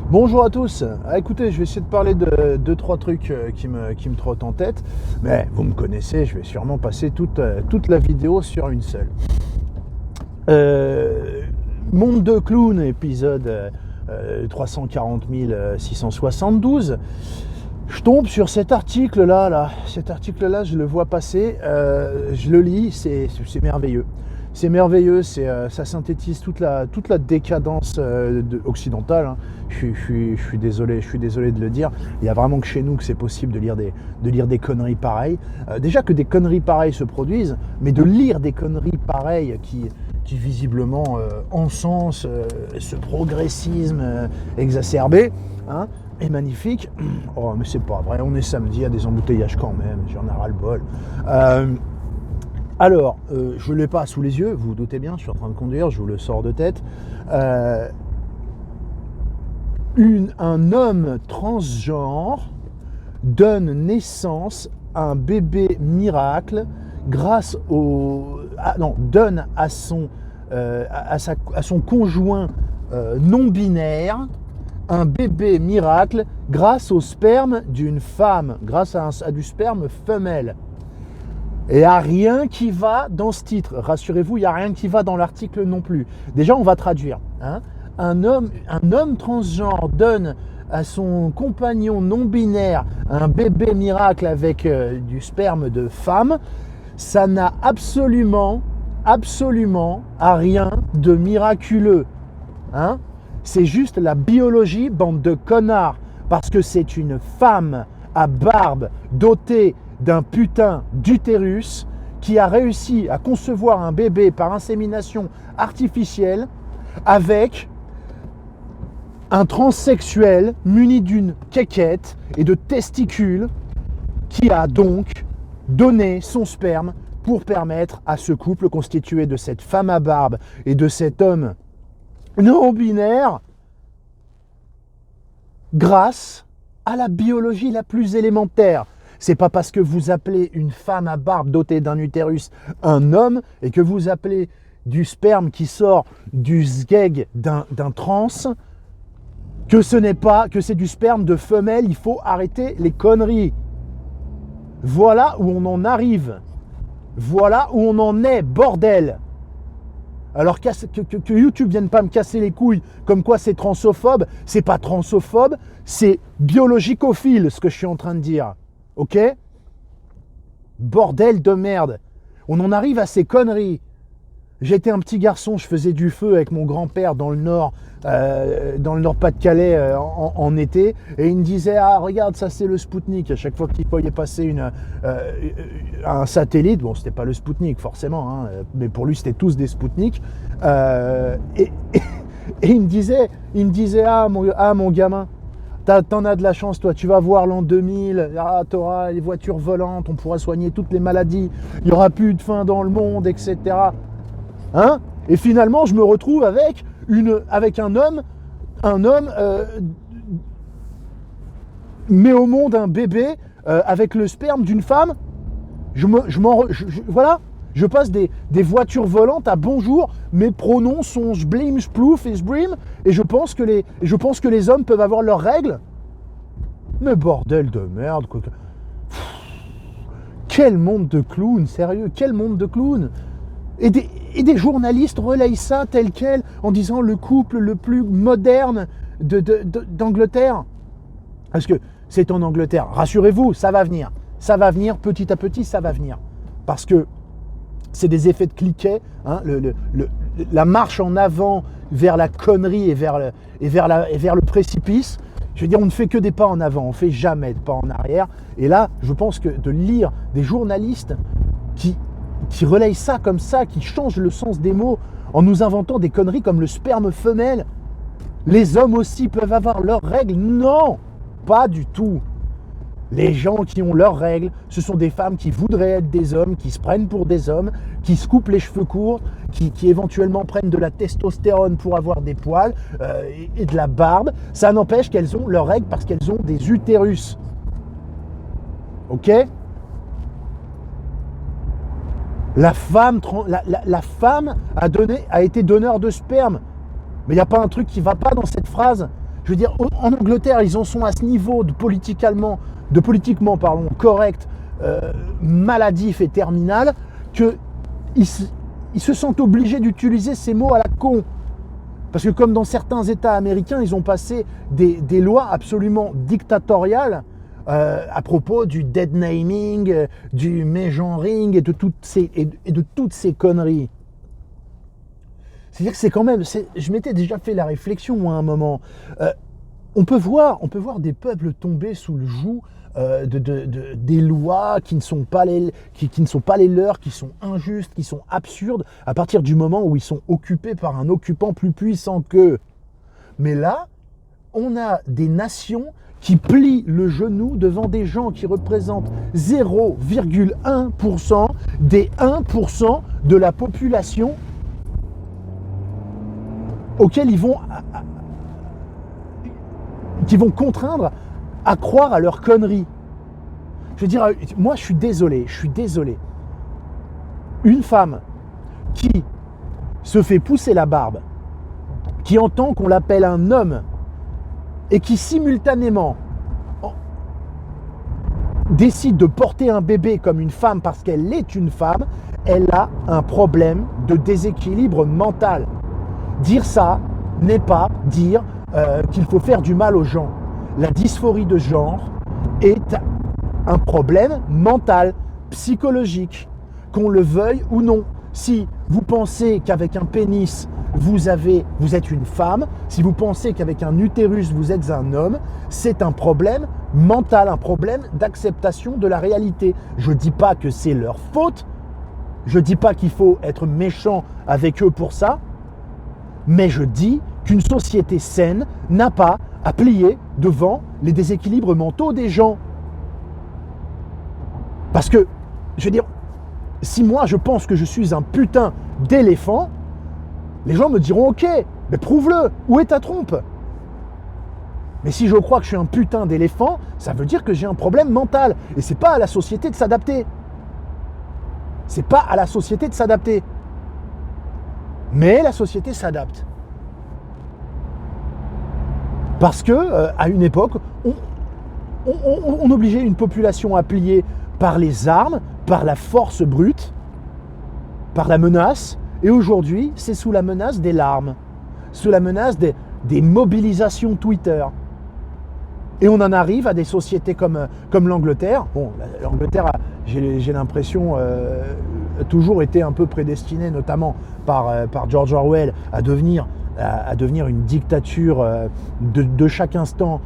Bonjour à tous. Écoutez, je vais essayer de parler de deux, trois trucs qui me trottent en tête. Mais vous me connaissez, je vais sûrement passer toute la vidéo sur une seule. Monde de clown, épisode 340 672. Je tombe sur cet article-là. Cet article-là, je le vois passer, je le lis, c'est merveilleux. C'est merveilleux, ça synthétise toute la décadence occidentale. Hein. Je suis désolé de le dire. Il n'y a vraiment que chez nous que c'est possible de lire des conneries pareilles. Déjà que des conneries pareilles se produisent, mais de lire des conneries pareilles qui visiblement encensent ce progressisme exacerbé, hein, est magnifique. Oh, mais c'est pas vrai, on est samedi, il y a des embouteillages quand même, j'en ai ras-le-bol. Alors, je ne l'ai pas sous les yeux, vous vous doutez bien, je suis en train de conduire, je vous le sors de tête. Un homme transgenre donne naissance à un bébé miracle grâce donne à son conjoint non-binaire un bébé miracle grâce au sperme d'une femme, grâce à du sperme femelle. Et il n'y a rien qui va dans ce titre. Rassurez-vous, il n'y a rien qui va dans l'article non plus. Déjà, on va traduire. Hein. Un homme transgenre donne à son compagnon non-binaire un bébé miracle avec du sperme de femme. Ça n'a absolument rien de miraculeux. Hein. C'est juste la biologie, bande de connards. Parce que c'est une femme à barbe dotée d'un putain d'utérus qui a réussi à concevoir un bébé par insémination artificielle avec un transsexuel muni d'une quéquette et de testicules qui a donc donné son sperme pour permettre à ce couple constitué de cette femme à barbe et de cet homme non-binaire grâce à la biologie la plus élémentaire. C'est pas parce que vous appelez une femme à barbe dotée d'un utérus un homme et que vous appelez du sperme qui sort du sgeg d'un trans que c'est du sperme de femelle. Il faut arrêter les conneries. Voilà où on en arrive. Voilà où on en est, bordel. Alors que YouTube vienne pas me casser les couilles comme quoi c'est transophobe, c'est pas transophobe, c'est biologicophile ce que je suis en train de dire. Ok ? Bordel de merde. On en arrive à ces conneries. J'étais un petit garçon, je faisais du feu avec mon grand-père dans le nord Pas-de-Calais en été, et il me disait « Ah, regarde, ça c'est le Spoutnik ». À chaque fois qu'il voyait passer un satellite, bon, c'était pas le Spoutnik forcément, hein, mais pour lui c'était tous des Spoutniks, et il me disait « Ah, mon gamin, t'en as de la chance, toi, tu vas voir l'an 2000, t'auras les voitures volantes, on pourra soigner toutes les maladies, il n'y aura plus de faim dans le monde, etc. » Hein? Et finalement, je me retrouve avec un homme met au monde un bébé avec le sperme d'une femme. Voilà, je passe des voitures volantes à bonjour, mes pronoms sont j'blim, j'plouf et j'brim, et je pense que les hommes peuvent avoir leurs règles. Mais bordel de merde, quoi. Quel monde de clowns, sérieux, quel monde de clowns. Et des journalistes relayent ça tel quel en disant le couple le plus moderne d'Angleterre. Parce que c'est en Angleterre. Rassurez-vous, ça va venir. Ça va venir petit à petit, ça va venir. Parce que c'est des effets de cliquet. Hein, la marche en avant vers la connerie et vers le précipice. Je veux dire, on ne fait que des pas en avant, on ne fait jamais de pas en arrière. Et là, je pense que de lire des journalistes qui relayent ça comme ça, qui changent le sens des mots en nous inventant des conneries comme le sperme femelle. Les hommes aussi peuvent avoir leurs règles. Non, pas du tout. Les gens qui ont leurs règles, ce sont des femmes qui voudraient être des hommes, qui se prennent pour des hommes, qui se coupent les cheveux courts, qui éventuellement prennent de la testostérone pour avoir des poils et de la barbe. Ça n'empêche qu'elles ont leurs règles parce qu'elles ont des utérus. Ok ? La femme a été donneur de sperme. Mais il n'y a pas un truc qui ne va pas dans cette phrase. Je veux dire, en Angleterre, ils en sont à ce niveau de politiquement correct, maladif et terminal, qu'ils se sentent obligés d'utiliser ces mots à la con. Parce que comme dans certains États américains, ils ont passé des lois absolument dictatoriales à propos du dead naming, du mégenring et de toutes ces conneries. C'est-à-dire que c'est quand même, je m'étais déjà fait la réflexion à un moment. On peut voir des peuples tomber sous le joug des lois qui ne sont pas les leurs, qui sont injustes, qui sont absurdes, à partir du moment où ils sont occupés par un occupant plus puissant qu'eux. Mais là, on a des nations qui plient le genou devant des gens qui représentent 0,1% des 1% de la population auxquels qui vont contraindre à croire à leurs conneries. Je veux dire, moi je suis désolé. Une femme qui se fait pousser la barbe, qui entend qu'on l'appelle un homme et qui simultanément décide de porter un bébé comme une femme parce qu'elle est une femme, elle a un problème de déséquilibre mental. Dire ça n'est pas dire qu'il faut faire du mal aux gens. La dysphorie de genre est un problème mental, psychologique, qu'on le veuille ou non. Si vous pensez qu'avec un pénis, vous êtes une femme, si vous pensez qu'avec un utérus, vous êtes un homme, c'est un problème mental, un problème d'acceptation de la réalité. Je ne dis pas que c'est leur faute, je ne dis pas qu'il faut être méchant avec eux pour ça, mais je dis qu'une société saine n'a pas à plier devant les déséquilibres mentaux des gens. Parce que, je veux dire, si moi je pense que je suis un putain d'éléphant, les gens me diront ok, mais prouve-le, où est ta trompe? Mais si je crois que je suis un putain d'éléphant, ça veut dire que j'ai un problème mental. Et c'est pas à la société de s'adapter. C'est pas à la société de s'adapter. Mais la société s'adapte. Parce que à une époque, on obligeait une population à plier par les armes, par la force brute, par la menace. Et aujourd'hui, c'est sous la menace des larmes, sous la menace des mobilisations Twitter. Et on en arrive à des sociétés comme l'Angleterre. Bon, l'Angleterre, j'ai l'impression, a toujours été un peu prédestinée, notamment par George Orwell, à devenir une dictature de chaque instant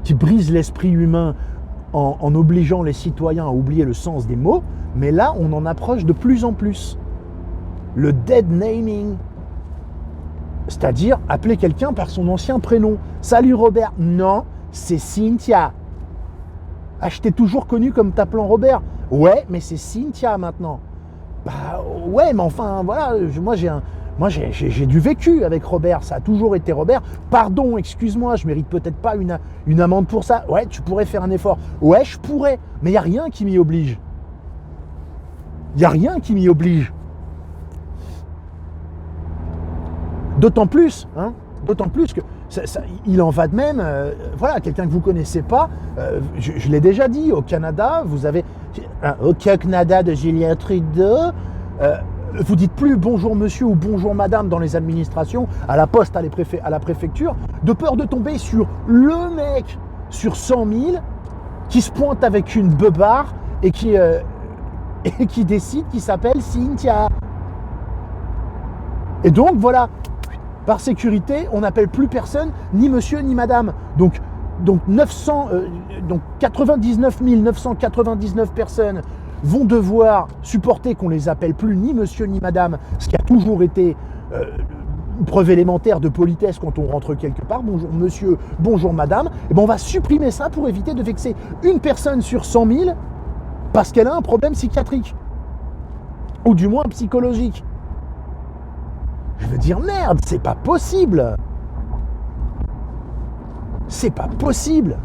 qui brise l'esprit humain en obligeant les citoyens à oublier le sens des mots. Mais là, on en approche de plus en plus. Le dead naming, c'est-à-dire appeler quelqu'un par son ancien prénom. Salut Robert, non, c'est Cynthia. Ah, je t'ai toujours connu comme t'appelant Robert. Ouais, mais c'est Cynthia maintenant. Bah ouais, mais enfin voilà, moi j'ai du vécu avec Robert, ça a toujours été Robert. Pardon, excuse-moi, je mérite peut-être pas une amende pour ça. Ouais, tu pourrais faire un effort. Ouais, je pourrais, mais il n'y a rien qui m'y oblige. Il n'y a rien qui m'y oblige. D'autant plus que il en va de même. Voilà, quelqu'un que vous ne connaissez pas, je l'ai déjà dit, au Canada, vous avez au Canada de Julien Trudeau, vous dites plus bonjour monsieur ou bonjour madame dans les administrations, à la poste, à la préfecture, de peur de tomber sur le mec sur 100 000 qui se pointe avec une beubare et qui décide qu'il s'appelle Cynthia. Et donc voilà, par sécurité, on n'appelle plus personne, ni monsieur ni madame. Donc 99 999 personnes vont devoir supporter qu'on les appelle plus ni monsieur ni madame, ce qui a toujours été une preuve élémentaire de politesse quand on rentre quelque part. Bonjour monsieur, bonjour madame. Et ben on va supprimer ça pour éviter de vexer une personne sur 100 000 parce qu'elle a un problème psychiatrique. Ou du moins psychologique. Je veux dire, merde, c'est pas possible. C'est pas possible.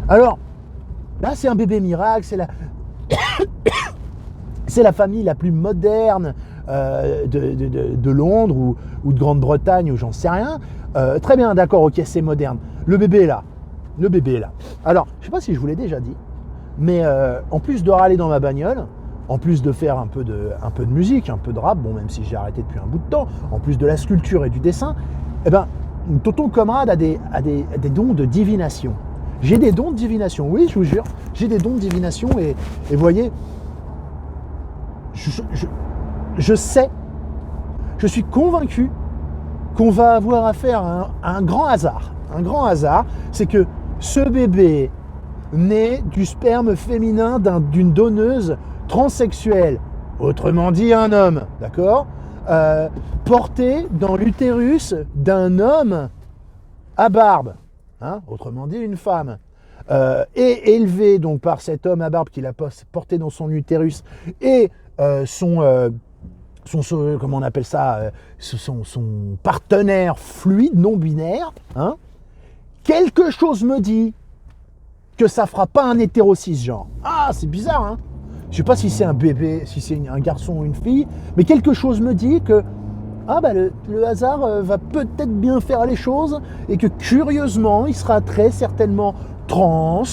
Alors, là, c'est un bébé miracle, c'est la famille la plus moderne de Londres ou de Grande-Bretagne ou j'en sais rien. Très bien, d'accord, ok, c'est moderne. Le bébé est là. Le bébé est là. Alors, je ne sais pas si je vous l'ai déjà dit, mais en plus de râler dans ma bagnole, en plus de faire un peu de musique, un peu de rap, bon, même si j'ai arrêté depuis un bout de temps, en plus de la sculpture et du dessin, eh ben, Tonton Comrade a des dons de divination. J'ai des dons de divination, oui, je vous jure, j'ai des dons de divination et vous voyez, je sais, je suis convaincu qu'on va avoir affaire à un grand hasard. Un grand hasard, c'est que ce bébé né du sperme féminin d'une donneuse transsexuelle, autrement dit un homme, d'accord, porté dans l'utérus d'un homme à barbe, hein, autrement dit une femme, et élevé donc par cet homme à barbe qu'il a porté dans son utérus et son comment on appelle ça, son partenaire fluide, non binaire, hein, quelque chose me dit que ça fera pas un hétéro cisgenre. Ah, c'est bizarre, hein. Je sais pas si c'est un bébé, si c'est un garçon ou une fille, mais quelque chose me dit que le hasard va peut-être bien faire les choses et que curieusement, il sera très certainement trans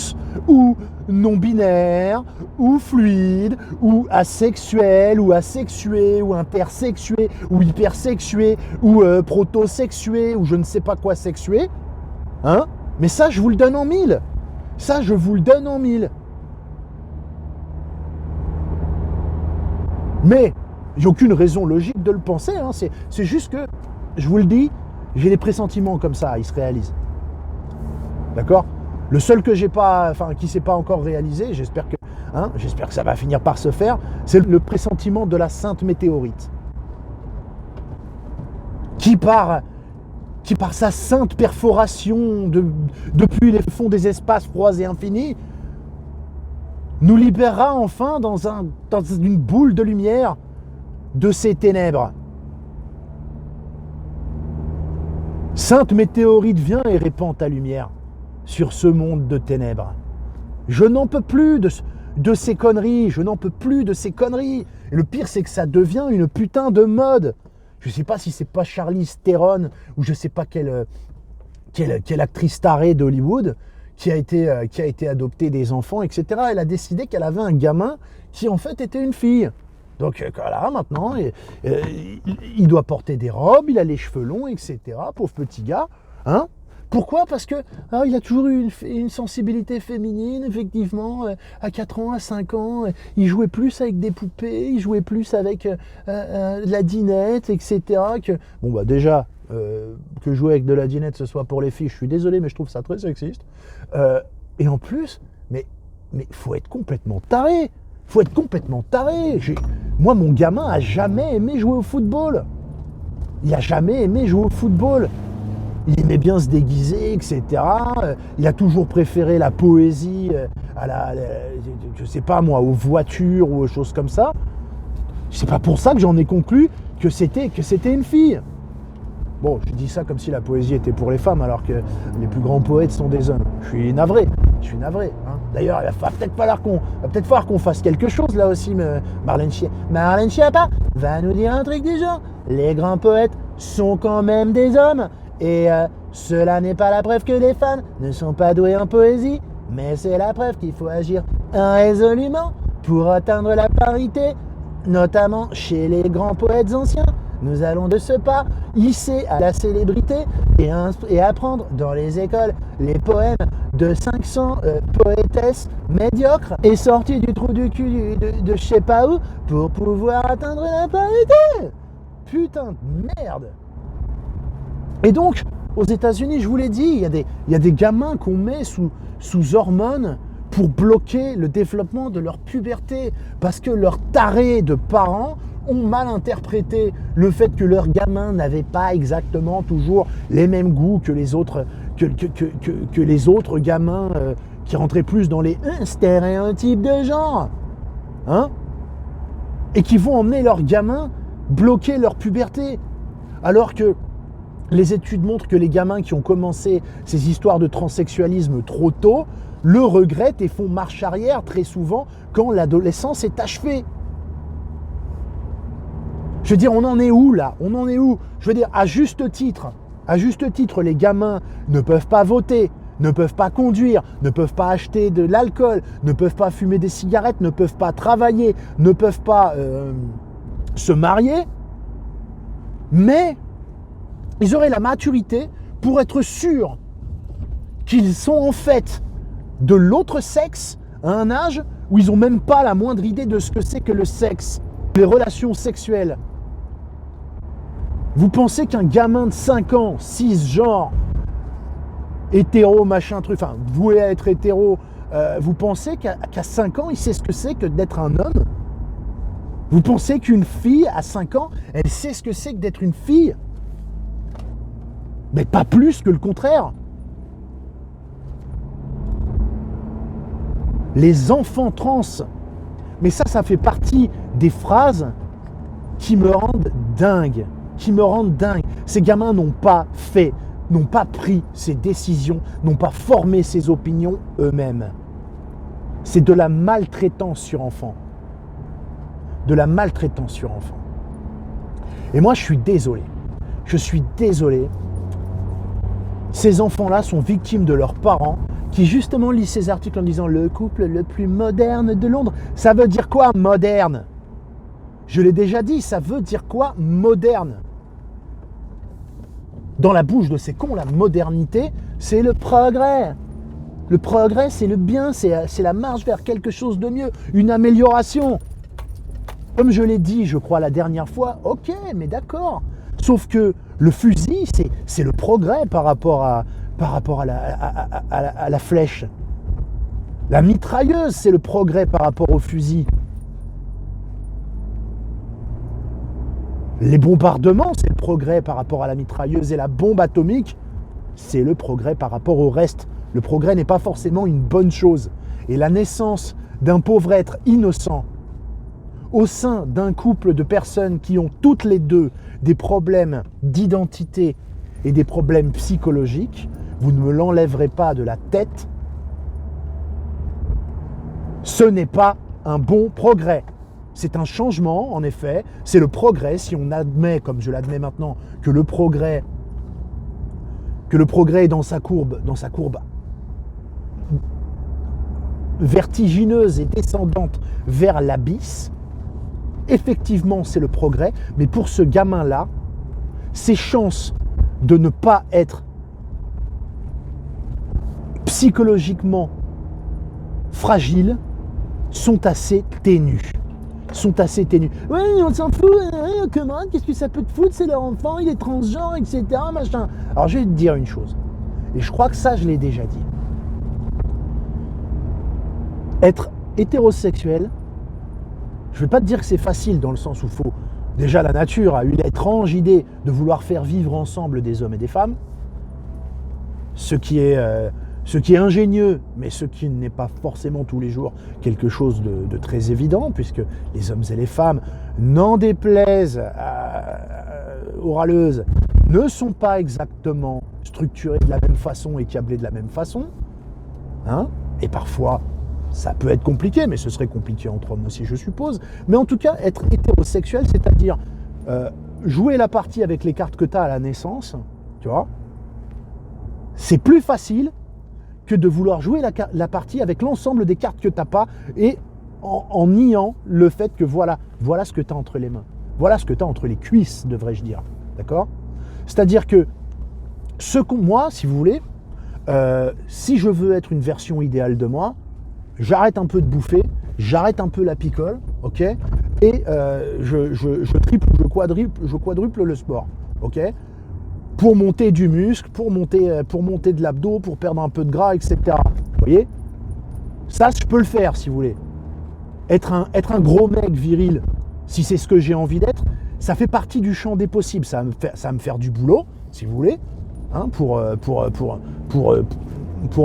ou non-binaire ou fluide ou asexuel ou asexué ou intersexué ou hypersexué ou protosexué ou je ne sais pas quoi sexué. Hein? Mais ça, je vous le donne en mille. Ça, je vous le donne en mille. Mais il n'y a aucune raison logique de le penser. Hein. C'est juste que, je vous le dis, j'ai des pressentiments comme ça, ils se réalisent. D'accord? Le seul que j'ai pas, enfin, qui ne s'est pas encore réalisé, j'espère que ça va finir par se faire, c'est le pressentiment de la sainte météorite. Qui par sa sainte perforation depuis les fonds des espaces froids et infinis, nous libérera enfin dans une boule de lumière de ces ténèbres. Sainte météorite, viens et répands ta lumière sur ce monde de ténèbres. Je n'en peux plus de ces conneries, je n'en peux plus de ces conneries. Et le pire, c'est que ça devient une putain de mode. Je ne sais pas si c'est pas Charlize Theron ou je ne sais pas quelle actrice tarée d'Hollywood qui a été adoptée des enfants, etc. Elle a décidé qu'elle avait un gamin qui en fait était une fille. Donc voilà, maintenant, il doit porter des robes, il a les cheveux longs, etc. Pauvre petit gars. Hein? Pourquoi? Parce que il a toujours eu une sensibilité féminine, effectivement, à 4 ans, à 5 ans, il jouait plus avec des poupées, il jouait plus avec la dinette, etc. Déjà, que jouer avec de la dinette, ce soit pour les filles, je suis désolé, mais je trouve ça très sexiste. Et en plus, mais faut être complètement taré. Faut être complètement taré. Moi, mon gamin a jamais aimé jouer au football. Il a jamais aimé jouer au football. Il aimait bien se déguiser, etc. Il a toujours préféré la poésie je sais pas moi, aux voitures ou aux choses comme ça. C'est pas pour ça que j'en ai conclu que c'était une fille. Bon, je dis ça comme si la poésie était pour les femmes, alors que les plus grands poètes sont des hommes. Je suis navré. Hein. D'ailleurs, il va peut-être falloir qu'on fasse quelque chose là aussi, Marlène Schiappa va nous dire un truc du genre. Les grands poètes sont quand même des hommes. Et cela n'est pas la preuve que les femmes ne sont pas douées en poésie, mais c'est la preuve qu'il faut agir résolument pour atteindre la parité, notamment chez les grands poètes anciens. Nous allons de ce pas hisser à la célébrité et apprendre dans les écoles les poèmes de 500 poétesses médiocres et sorties du trou du cul de je sais pas où pour pouvoir atteindre la parité. Putain de merde. Et donc, aux États-Unis, je vous l'ai dit, il y a des gamins qu'on met sous hormones pour bloquer le développement de leur puberté parce que leurs tarés de parents ont mal interprété le fait que leurs gamins n'avaient pas exactement toujours les mêmes goûts que les autres, que les autres gamins qui rentraient plus dans les stéréotypes de genre. Hein? Et qui vont emmener leurs gamins bloquer leur puberté. Alors que les études montrent que les gamins qui ont commencé ces histoires de transsexualisme trop tôt le regrettent et font marche arrière très souvent quand l'adolescence est achevée. Je veux dire, on en est où là? On en est où? Je veux dire, à juste titre, les gamins ne peuvent pas voter, ne peuvent pas conduire, ne peuvent pas acheter de l'alcool, ne peuvent pas fumer des cigarettes, ne peuvent pas travailler, ne peuvent pas se marier, mais ils auraient la maturité pour être sûrs qu'ils sont en fait de l'autre sexe à un âge où ils n'ont même pas la moindre idée de ce que c'est que le sexe, les relations sexuelles. Vous pensez qu'un gamin de 5 ans, 6 genre, hétéro, machin, truc, enfin, voué à être hétéro, vous pensez qu'à 5 ans, il sait ce que c'est que d'être un homme? Vous pensez qu'une fille, à 5 ans, elle sait ce que c'est que d'être une fille? Mais pas plus que le contraire. Les enfants trans, mais ça fait partie des phrases qui me rendent dingue. Ces gamins n'ont pas pris ces décisions, n'ont pas formé ces opinions eux-mêmes. C'est de la maltraitance sur enfants. Et moi, je suis désolé. Ces enfants-là sont victimes de leurs parents qui justement lisent ces articles en disant « le couple le plus moderne de Londres ». Ça veut dire quoi, moderne? Je l'ai déjà dit, ça veut dire quoi, moderne? Dans la bouche de ces cons, la modernité, c'est le progrès. Le progrès, c'est le bien, c'est la marche vers quelque chose de mieux, une amélioration. Comme je l'ai dit, je crois, la dernière fois, ok, mais d'accord. Sauf que le fusil, c'est le progrès par rapport à la flèche. La mitrailleuse, c'est le progrès par rapport au fusil. Les bombardements, c'est le progrès par rapport à la mitrailleuse. Et la bombe atomique, c'est le progrès par rapport au reste. Le progrès n'est pas forcément une bonne chose. Et la naissance d'un pauvre être innocent au sein d'un couple de personnes qui ont toutes les deux des problèmes d'identité et des problèmes psychologiques, vous ne me l'enlèverez pas de la tête, ce n'est pas un bon progrès. C'est un changement, en effet, c'est le progrès, si on admet, comme je l'admets maintenant, que le progrès est dans sa courbe vertigineuse et descendante vers l'abysse. Effectivement, c'est le progrès, mais pour ce gamin-là, ses chances de ne pas être psychologiquement fragile sont assez ténues. Ouais, on s'en fout, comment, qu'est-ce que ça peut te foutre, c'est leur enfant, il est transgenre, etc. Machin. Alors je vais te dire une chose, et je crois que ça, je l'ai déjà dit. Être hétérosexuel, je ne vais pas te dire que c'est facile dans le sens où déjà la nature a eu l'étrange idée de vouloir faire vivre ensemble des hommes et des femmes, ce qui est ingénieux, mais ce qui n'est pas forcément tous les jours quelque chose de très évident, puisque les hommes et les femmes, n'en déplaise aux râleuses, ne sont pas exactement structurés de la même façon et câblés de la même façon. Et parfois, ça peut être compliqué, mais ce serait compliqué entre hommes aussi, je suppose. Mais en tout cas, être hétérosexuel, c'est-à-dire jouer la partie avec les cartes que tu as à la naissance, tu vois, c'est plus facile que de vouloir jouer la partie avec l'ensemble des cartes que tu n'as pas et en niant le fait que voilà ce que tu as entre les mains. Voilà ce que tu as entre les cuisses, devrais-je dire. D'accord? C'est-à-dire que moi, si vous voulez, si je veux être une version idéale de moi, j'arrête un peu de bouffer, j'arrête un peu la picole, ok? Et je triple ou je quadruple le sport, ok? Pour monter du muscle, pour monter de l'abdos, pour perdre un peu de gras, etc. Vous voyez? Ça, je peux le faire, si vous voulez. Être un gros mec viril, si c'est ce que j'ai envie d'être, ça fait partie du champ des possibles. Ça va me faire du boulot, si vous voulez, pour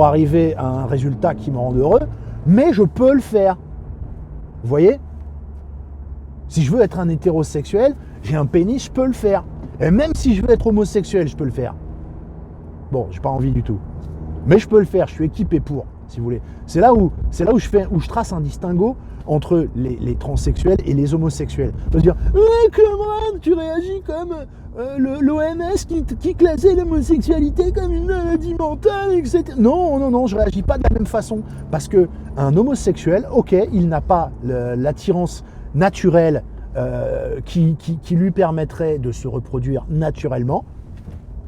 arriver à un résultat qui me rend heureux, mais je peux le faire. Vous voyez? Si je veux être un hétérosexuel, j'ai un pénis, je peux le faire. Et même si je veux être homosexuel, je peux le faire. Bon, j'ai pas envie du tout. Mais je peux le faire, je suis équipé pour, si vous voulez. C'est là où je trace un distinguo entre les transsexuels et les homosexuels. On va se dire, Cameron, tu réagis comme l'OMS qui classait l'homosexualité comme une maladie mentale, etc. Non, je réagis pas de la même façon. Parce qu'un homosexuel, ok, il n'a pas l'attirance naturelle qui lui permettrait de se reproduire naturellement,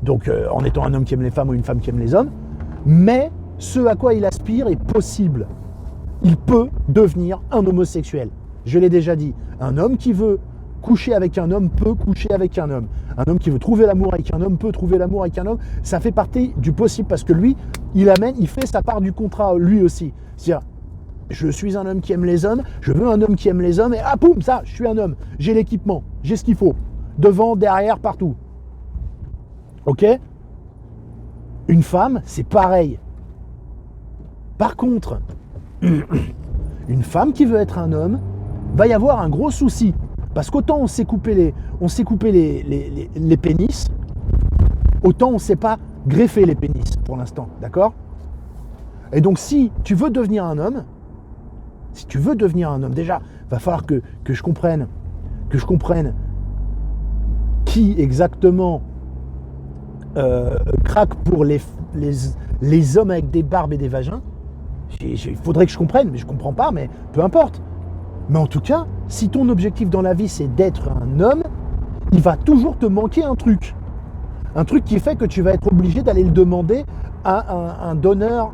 donc en étant un homme qui aime les femmes ou une femme qui aime les hommes, mais ce à quoi il aspire est possible. Il peut devenir un homosexuel. Je l'ai déjà dit, un homme qui veut coucher avec un homme peut coucher avec un homme. Un homme qui veut trouver l'amour avec un homme peut trouver l'amour avec un homme. Ça fait partie du possible parce que lui, il fait sa part du contrat lui aussi. C'est-à-dire, je suis un homme qui aime les hommes, je veux un homme qui aime les hommes, et boum, ça, je suis un homme. J'ai l'équipement, j'ai ce qu'il faut. Devant, derrière, partout. Ok ? Une femme, c'est pareil. Par contre, une femme qui veut être un homme, va y avoir un gros souci. Parce qu'autant on s'est coupé les pénis, autant on ne sait pas greffer les pénis pour l'instant, d'accord ? Et donc si tu veux devenir un homme, déjà, il va falloir que je comprenne qui exactement craque pour les hommes avec des barbes et des vagins. Il faudrait que je comprenne, mais je ne comprends pas, mais peu importe. Mais en tout cas, si ton objectif dans la vie, c'est d'être un homme, il va toujours te manquer un truc. Un truc qui fait que tu vas être obligé d'aller le demander à un donneur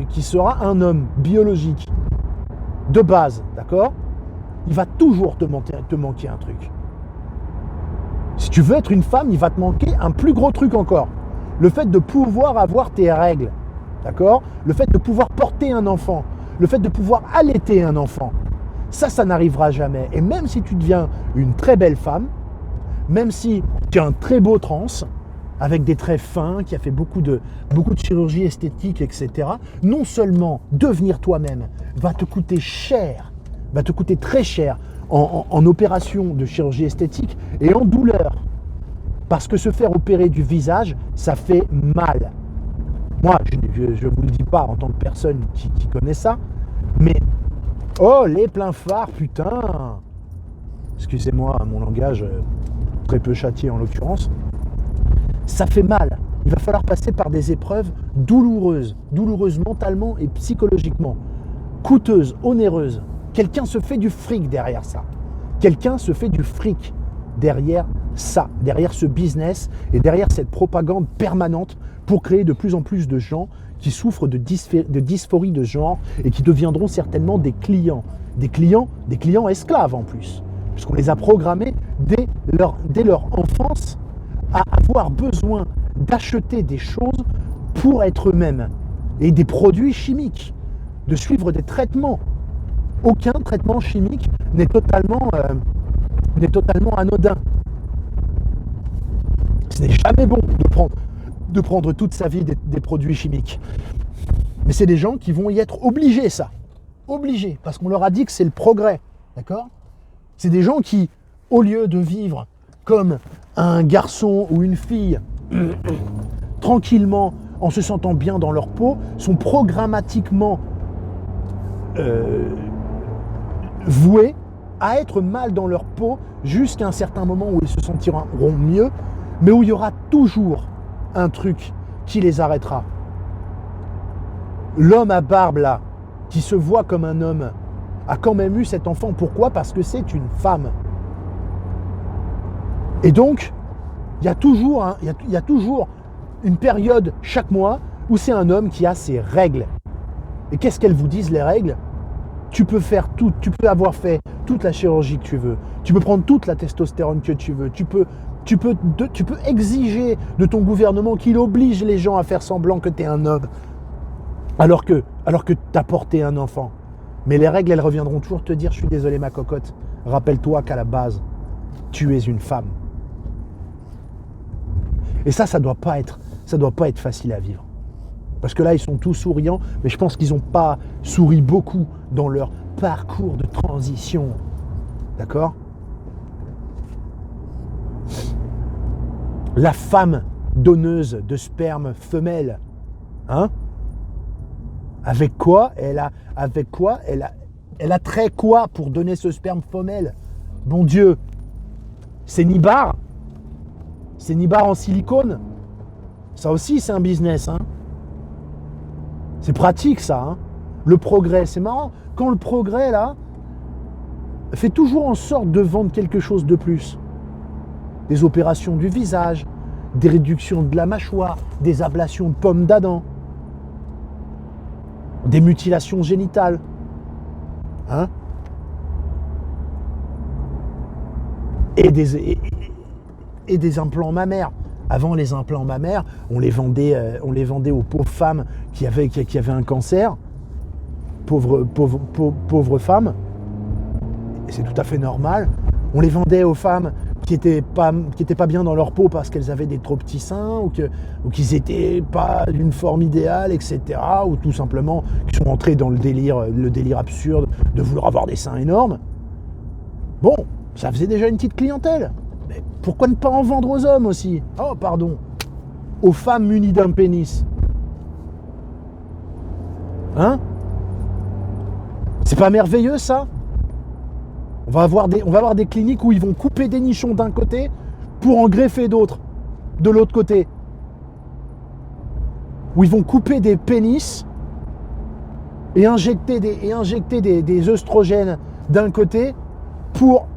qui sera un homme biologique. De base, d'accord ? Il va toujours te manquer un truc. Si tu veux être une femme, il va te manquer un plus gros truc encore. Le fait de pouvoir avoir tes règles, d'accord ? Le fait de pouvoir porter un enfant, le fait de pouvoir allaiter un enfant, ça n'arrivera jamais. Et même si tu deviens une très belle femme, même si tu es un très beau trans, avec des traits fins, qui a fait beaucoup de chirurgie esthétique, etc., non seulement devenir toi-même va te coûter cher, va te coûter très cher en opération de chirurgie esthétique et en douleur. Parce que se faire opérer du visage, ça fait mal. Moi, je ne vous le dis pas en tant que personne qui connaît ça, mais oh, les pleins phares, putain! Excusez-moi, mon langage très peu châtié en l'occurrence. Ça fait mal. Il va falloir passer par des épreuves douloureuses mentalement et psychologiquement, coûteuses, onéreuses. Quelqu'un se fait du fric derrière ça. Quelqu'un se fait du fric derrière ça, derrière ce business et derrière cette propagande permanente pour créer de plus en plus de gens qui souffrent de dysphorie de genre et qui deviendront certainement des clients esclaves en plus, puisqu'on les a programmés dès leur enfance à avoir besoin d'acheter des choses pour être eux-mêmes et des produits chimiques, de suivre des traitements. Aucun traitement chimique n'est totalement anodin. Ce n'est jamais bon de prendre toute sa vie des produits chimiques. Mais c'est des gens qui vont y être obligés, ça. Obligés, parce qu'on leur a dit que c'est le progrès. D'accord ? C'est des gens qui, au lieu de vivre comme un garçon ou une fille, tranquillement, en se sentant bien dans leur peau, sont programmatiquement voués à être mal dans leur peau jusqu'à un certain moment où ils se sentiront mieux, mais où il y aura toujours un truc qui les arrêtera. L'homme à barbe là, qui se voit comme un homme, a quand même eu cet enfant. Pourquoi ? Parce que c'est une femme. Et donc, il y a toujours une période chaque mois où c'est un homme qui a ses règles. Et qu'est-ce qu'elles vous disent, les règles ? Tu peux faire tout, tu peux avoir fait toute la chirurgie que tu veux, tu peux prendre toute la testostérone que tu veux, tu peux exiger de ton gouvernement qu'il oblige les gens à faire semblant que tu es un homme, alors que tu as porté un enfant. Mais les règles, elles reviendront toujours te dire « Je suis désolé ma cocotte, rappelle-toi qu'à la base, tu es une femme. » Et ça doit pas être facile à vivre. Parce que là, ils sont tous souriants, mais je pense qu'ils n'ont pas souri beaucoup dans leur parcours de transition. D'accord ? La femme donneuse de sperme femelle, hein ? Avec quoi elle a Elle a trait quoi pour donner ce sperme femelle? Bon Dieu, c'est Nibar? C'est Nibar en silicone? Ça aussi, c'est un business. Hein. C'est pratique, ça. Hein. Le progrès, c'est marrant. Quand le progrès, là, fait toujours en sorte de vendre quelque chose de plus. Des opérations du visage, des réductions de la mâchoire, des ablations de pommes d'Adam, des mutilations génitales. Hein? Et des implants mammaires. Avant, les implants mammaires, on les vendait aux pauvres femmes qui avaient un cancer. Pauvres femmes. Et c'est tout à fait normal. On les vendait aux femmes qui étaient pas bien dans leur peau parce qu'elles avaient des trop petits seins ou qu'ils n'étaient pas d'une forme idéale, etc. Ou tout simplement qui sont entrés dans le délire absurde de vouloir avoir des seins énormes. Bon, ça faisait déjà une petite clientèle. Mais pourquoi ne pas en vendre aux hommes aussi? Oh, pardon. Aux femmes munies d'un pénis. Hein? C'est pas merveilleux, ça? On va avoir des cliniques où ils vont couper des nichons d'un côté pour en greffer d'autres de l'autre côté. Où ils vont couper des pénis et injecter des œstrogènes d'un côté pour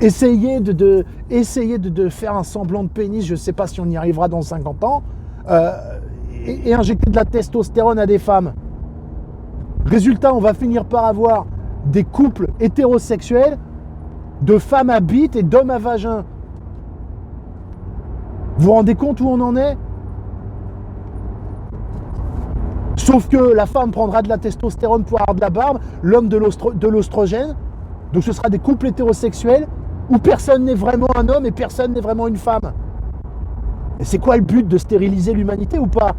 essayer de faire un semblant de pénis. Je ne sais pas si on y arrivera dans 50 ans. Et injecter de la testostérone à des femmes. Résultat, on va finir par avoir des couples hétérosexuels de femmes à bite et d'hommes à vagin. Vous vous rendez compte où on en est? Sauf que la femme prendra de la testostérone pour avoir de la barbe, l'homme de l'oestrogène. Donc ce sera des couples hétérosexuels où personne n'est vraiment un homme et personne n'est vraiment une femme. Et c'est quoi le but de stériliser l'humanité ou pas?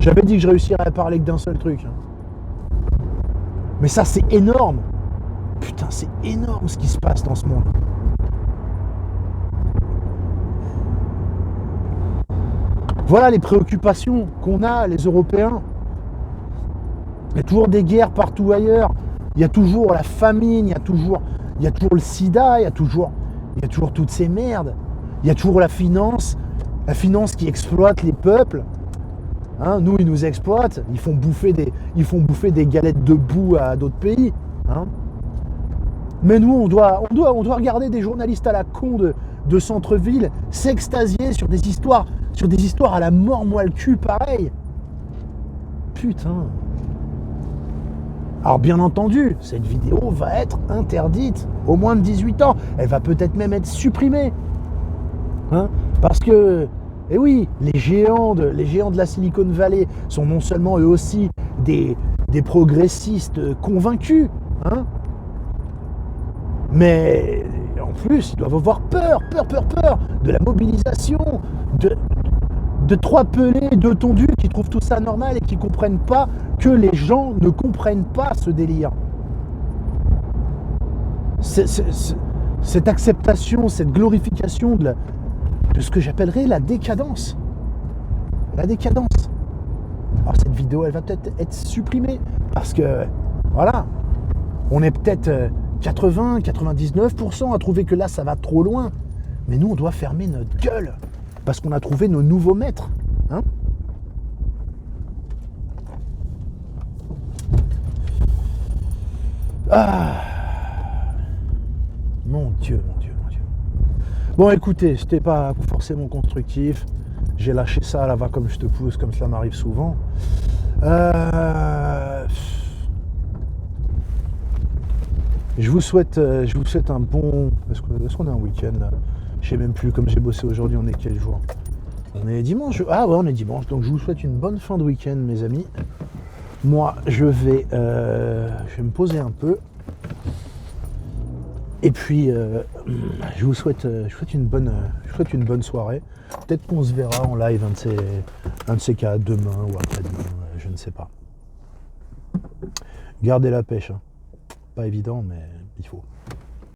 J'avais dit que je réussirais à parler que d'un seul truc. Mais ça, c'est énorme. Putain, c'est énorme ce qui se passe dans ce monde. Voilà les préoccupations qu'on a, les Européens. Il y a toujours des guerres partout ailleurs. Il y a toujours la famine, il y a toujours le sida, il y a toujours toutes ces merdes. Il y a toujours la finance qui exploite les peuples. Hein, nous, ils nous exploitent, ils font bouffer des galettes de boue à d'autres pays. Hein. Mais nous, on doit regarder des journalistes à la con de centre-ville s'extasier sur des histoires à la mort moelle cul pareil. Putain. Alors bien entendu, cette vidéo va être interdite au moins de 18 ans. Elle va peut-être même être supprimée. Hein, parce que et oui, les géants de la Silicon Valley sont non seulement eux aussi des progressistes convaincus, hein, mais en plus, ils doivent avoir peur de la mobilisation de trois pelés, deux tondus qui trouvent tout ça normal et qui ne comprennent pas que les gens ne comprennent pas ce délire. Cette acceptation, cette glorification de ce que j'appellerais la décadence. La décadence. Alors cette vidéo, elle va peut-être être supprimée parce que, voilà, on est peut-être 80-99% à trouver que là, ça va trop loin. Mais nous, on doit fermer notre gueule parce qu'on a trouvé nos nouveaux maîtres. Hein? Ah, mon Dieu. Bon, écoutez, c'était pas forcément constructif. J'ai lâché ça à la va comme je te pousse, comme cela m'arrive souvent. Je vous souhaite un bon... Est-ce qu'on a un week-end là? Je sais même plus, comme j'ai bossé aujourd'hui, on est quel jour? On est dimanche. Ah ouais, on est dimanche. Donc je vous souhaite une bonne fin de week-end, mes amis. Moi, je vais me poser un peu. Et puis, je vous souhaite une bonne soirée. Peut-être qu'on se verra en live un de ces cas, demain ou après-demain, je ne sais pas. Gardez la pêche. Hein. Pas évident, mais il faut.